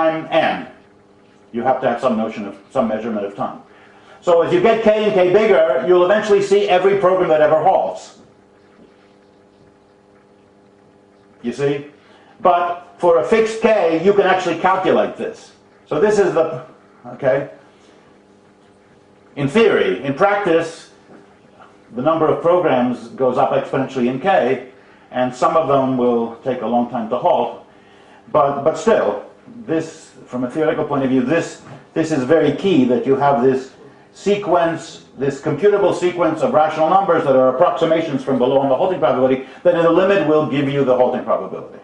time n. You have to have some notion of some measurement of time. So as you get k and k bigger, you'll eventually see every program that ever halts. You see? But for a fixed k, you can actually calculate this. So this is the, okay? In theory. In practice, the number of programs goes up exponentially in k, and some of them will take a long time to halt. But still, this, from a theoretical point of view, this is very key, that you have this sequence, this computable sequence of rational numbers that are approximations from below on the halting probability, that in the limit will give you the halting probability.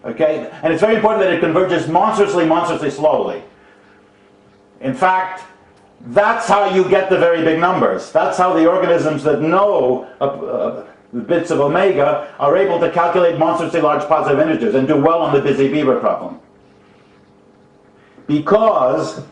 Okay? And it's very important that it converges monstrously, monstrously slowly. In fact, that's how you get the very big numbers. That's how the organisms that know the bits of omega are able to calculate monstrously large positive integers and do well on the Busy-Bieber problem. Because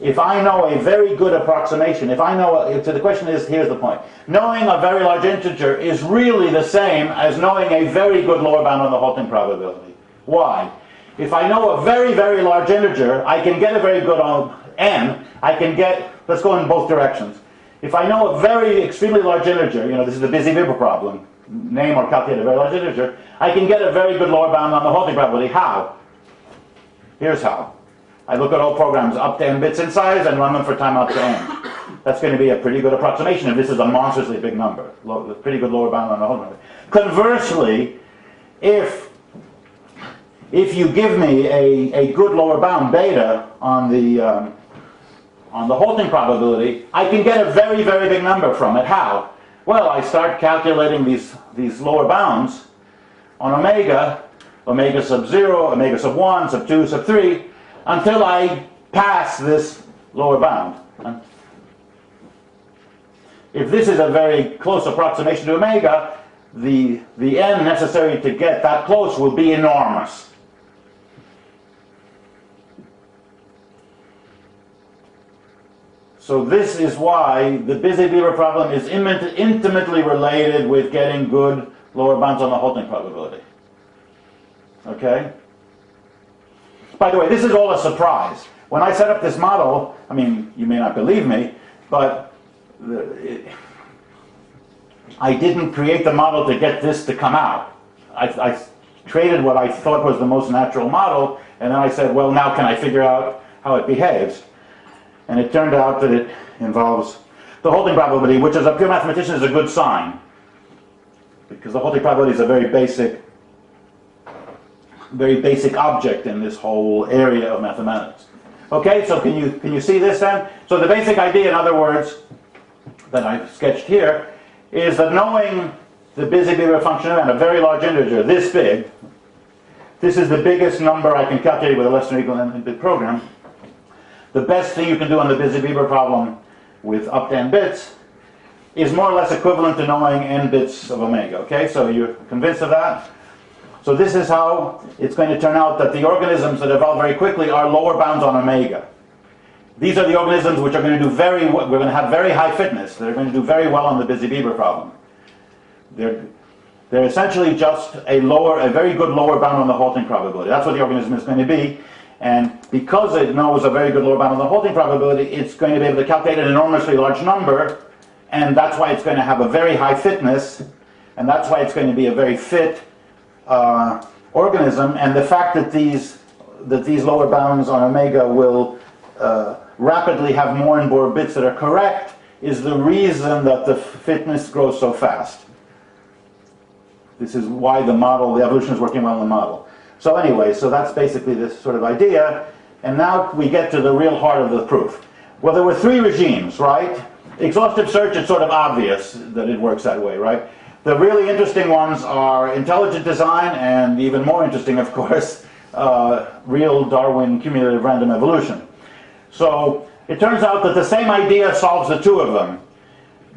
if I know a very good approximation, if I know, so the question is, here's the point. Knowing a very large integer is really the same as knowing a very good lower bound on the halting probability. Why? If I know a very, very large integer, I can get a very good on n. I can get, let's go in both directions. If I know a very extremely large integer, this is the Busy-Bieber problem, name or calculate a very large integer, I can get a very good lower bound on the halting probability. How? Here's how. I look at all programs up to n bits in size and run them for time up to n. That's going to be a pretty good approximation if this is a monstrously big number. Pretty good lower bound on the halting probability. Conversely, if you give me a good lower bound beta on the halting probability, I can get a very, very big number from it. How? Well, I start calculating these lower bounds on omega sub 0, omega sub 1, sub 2, sub 3, until I pass this lower bound. If this is a very close approximation to omega, the n necessary to get that close will be enormous. So this is why the Busy-Bieber problem is intimately related with getting good lower bounds on the halting probability. Okay? By the way, this is all a surprise. When I set up this model, I mean, you may not believe me, but I didn't create the model to get this to come out. I created what I thought was the most natural model, and then I said, well, now can I figure out how it behaves? And it turned out that it involves the halting probability, which as a pure mathematician is a good sign, because the halting probability is a very basic object in this whole area of mathematics. Okay, so can you see this then? So the basic idea, in other words, that I've sketched here, is that knowing the Busy-Bieber function and a very large integer, this big, this is the biggest number I can calculate with a less than or equal n bit program. The best thing you can do on the Busy-Bieber problem with up to n bits is more or less equivalent to knowing n bits of omega. Okay, so you're convinced of that? So this is how it's going to turn out that the organisms that evolve very quickly are lower bounds on omega. These are the organisms which are going to do very well. We're going to have very high fitness. They're going to do very well on the Busy-Bieber problem. They're essentially just a very good lower bound on the halting probability. That's what the organism is going to be. And because it knows a very good lower bound on the halting probability, it's going to be able to calculate an enormously large number, and that's why it's going to have a very high fitness, and that's why it's going to be a very fit organism. And the fact that these lower bounds on omega will rapidly have more and more bits that are correct is the reason that the fitness grows so fast. This is why the evolution is working well in the model. So anyway, so that's basically this sort of idea. And now we get to the real heart of the proof. Well, there were three regimes, right? Exhaustive search, it's sort of obvious that it works that way, right? The really interesting ones are intelligent design, and even more interesting, of course, real Darwin cumulative random evolution. So it turns out that the same idea solves the two of them.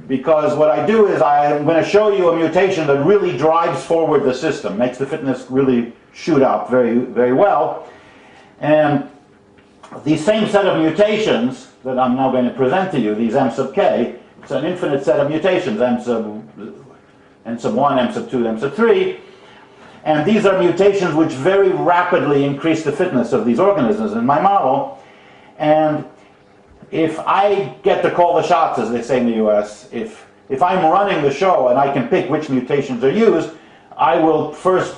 Because what I do is I'm going to show you a mutation that really drives forward the system, makes the fitness really shoot up very, very well. And the same set of mutations that I'm now going to present to you, these m sub k, it's an infinite set of mutations, n sub 1, m sub 2, m sub 3. And these are mutations which very rapidly increase the fitness of these organisms in my model. And if I get to call the shots, as they say in the US, if I'm running the show and I can pick which mutations are used, I will first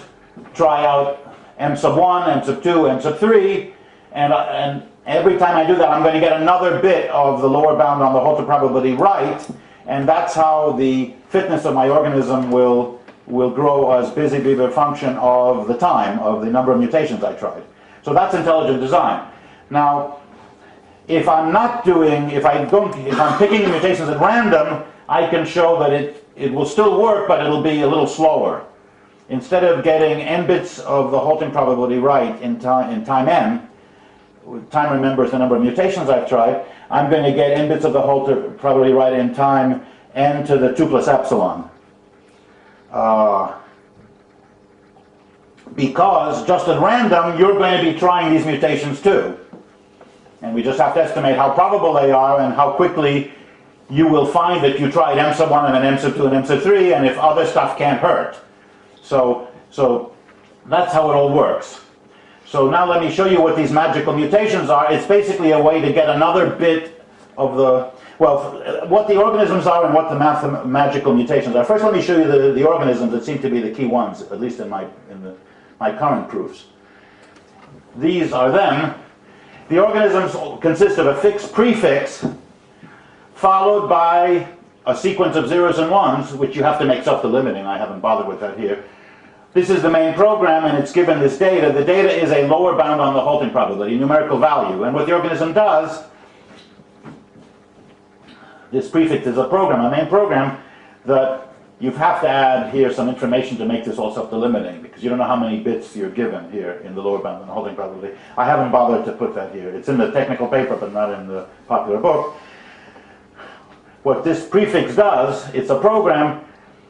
try out M sub 1, M sub 2, M sub 3, and every time I do that, I'm going to get another bit of the lower bound on the Holter probability right, and that's how the fitness of my organism will grow as busy be the function of the time, of the number of mutations I tried. So that's intelligent design. Now, if I'm picking the mutations at random, I can show that it will still work, but it'll be a little slower. Instead of getting n bits of the halting probability right in time n, time remembers the number of mutations I've tried, I'm going to get n bits of the halter probability right in time n to the 2 plus epsilon. Because just at random, you're going to be trying these mutations too. And we just have to estimate how probable they are and how quickly you will find that you tried M sub 1 and then M sub 2 and M sub 3, and if other stuff can't hurt. So that's how it all works. So now let me show you what these magical mutations are. It's basically a way to get another bit of the, well, what the organisms are and what the magical mutations are. First let me show you the organisms that seem to be the key ones, at least in my current proofs. These are them. The organisms consist of a fixed prefix followed by a sequence of zeros and ones, which you have to make self-delimiting. I haven't bothered with that here. This is the main program, and it's given this data. The data is a lower bound on the halting probability, numerical value. And what the organism does, this prefix is a program, a main program, that you have to add here some information to make this all self-delimiting, because you don't know how many bits you're given here in the lower bound on the halting probability. I haven't bothered to put that here. It's in the technical paper, but not in the popular book. What this prefix does, it's a program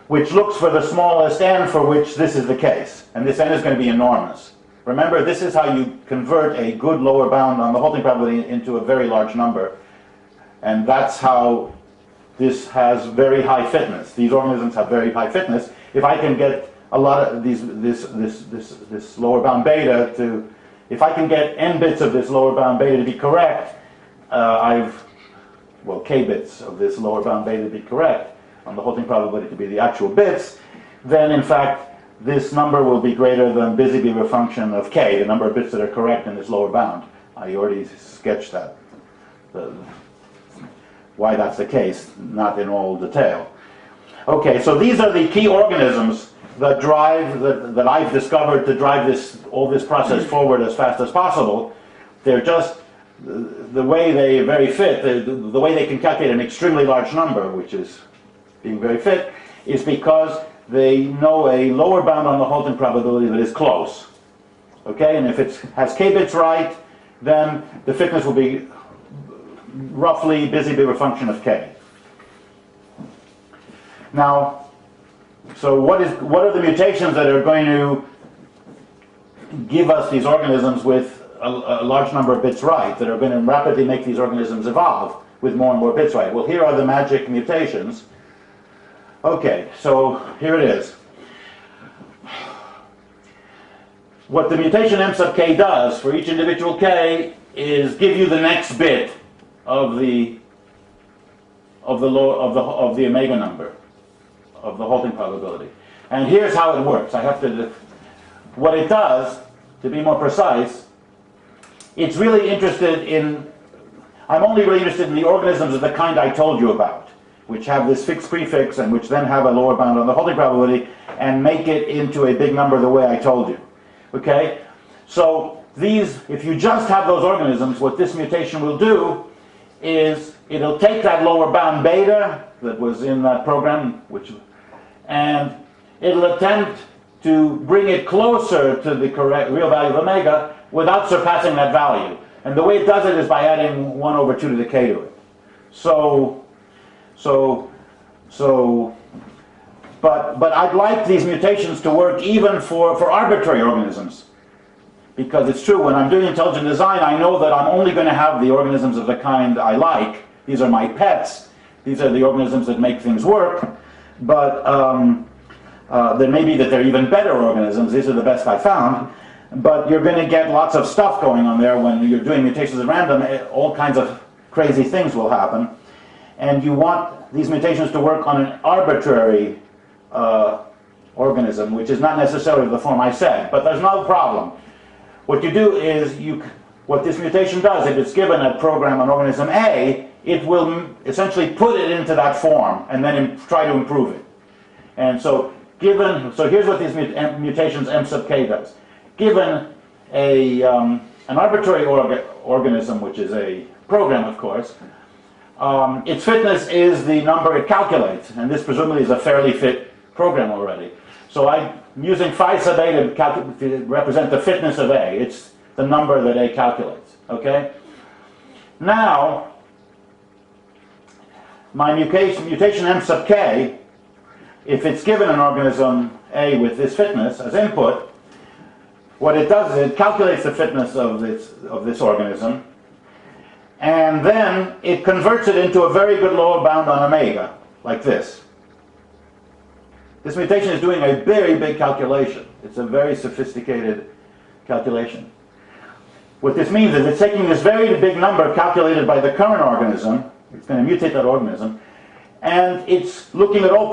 which looks for the smallest n for which this is the case. And this n is going to be enormous. Remember, this is how you convert a good lower bound on the halting probability into a very large number. And that's how this has very high fitness. These organisms have very high fitness. If I can get a lot of this lower bound beta to, if I can get n bits of this lower bound beta to be correct, k bits of this lower bound beta to be correct, on the halting probability to be the actual bits, then in fact this number will be greater than busy beaver function of k, the number of bits that are correct in this lower bound. I already sketched that. Why that's the case, not in all detail. Okay, so these are the key organisms that drive, that I've discovered to drive all this process forward as fast as possible. They're just, the way they very fit, the way they can calculate an extremely large number, which is being very fit, is because they know a lower bound on the halting probability that is close. Okay, and if it has k bits right, then the fitness will be roughly busy beaver function of k. Now, so what are the mutations that are going to give us these organisms with a large number of bits right, that are going to rapidly make these organisms evolve with more and more bits right? Well, here are the magic mutations. Okay, so here it is. What the mutation M sub k does for each individual k is give you the next bit of the omega number of the halting probability. And here's how it works. What it does, to be more precise, it's really interested in, I'm only really interested in the organisms of the kind I told you about, which have this fixed prefix and which then have a lower bound on the halting probability and make it into a big number the way I told you. Okay? So these, if you just have those organisms, what this mutation will do is it'll take that lower bound beta that was in that program, and it'll attempt to bring it closer to the correct real value of omega without surpassing that value. And the way it does it is by adding 1 over 2 to the k to it. But I'd like these mutations to work even for arbitrary organisms. Because it's true, when I'm doing intelligent design, I know that I'm only going to have the organisms of the kind I like. These are my pets. These are the organisms that make things work. But There may be that they're even better organisms. These are the best I found. But you're going to get lots of stuff going on there when you're doing mutations at random. All kinds of crazy things will happen. And you want these mutations to work on an arbitrary organism, which is not necessarily the form I said. But there's no problem. What you do is, what this mutation does, if it's given a program on organism A, it will essentially put it into that form and then try to improve it. And so here's what these mutations M sub k does. Given an arbitrary organism, which is a program, of course, its fitness is the number it calculates, and this presumably is a fairly fit program already. So I'm using phi sub A to represent the fitness of A. It's the number that A calculates. Okay? Now, my mutation M sub k, if it's given an organism A with this fitness as input, what it does is it calculates the fitness of this organism, and then it converts it into a very good lower bound on omega, like this. This mutation is doing a very big calculation. It's a very sophisticated calculation. What this means is it's taking this very big number calculated by the current organism, it's going to mutate that organism, and it's looking at all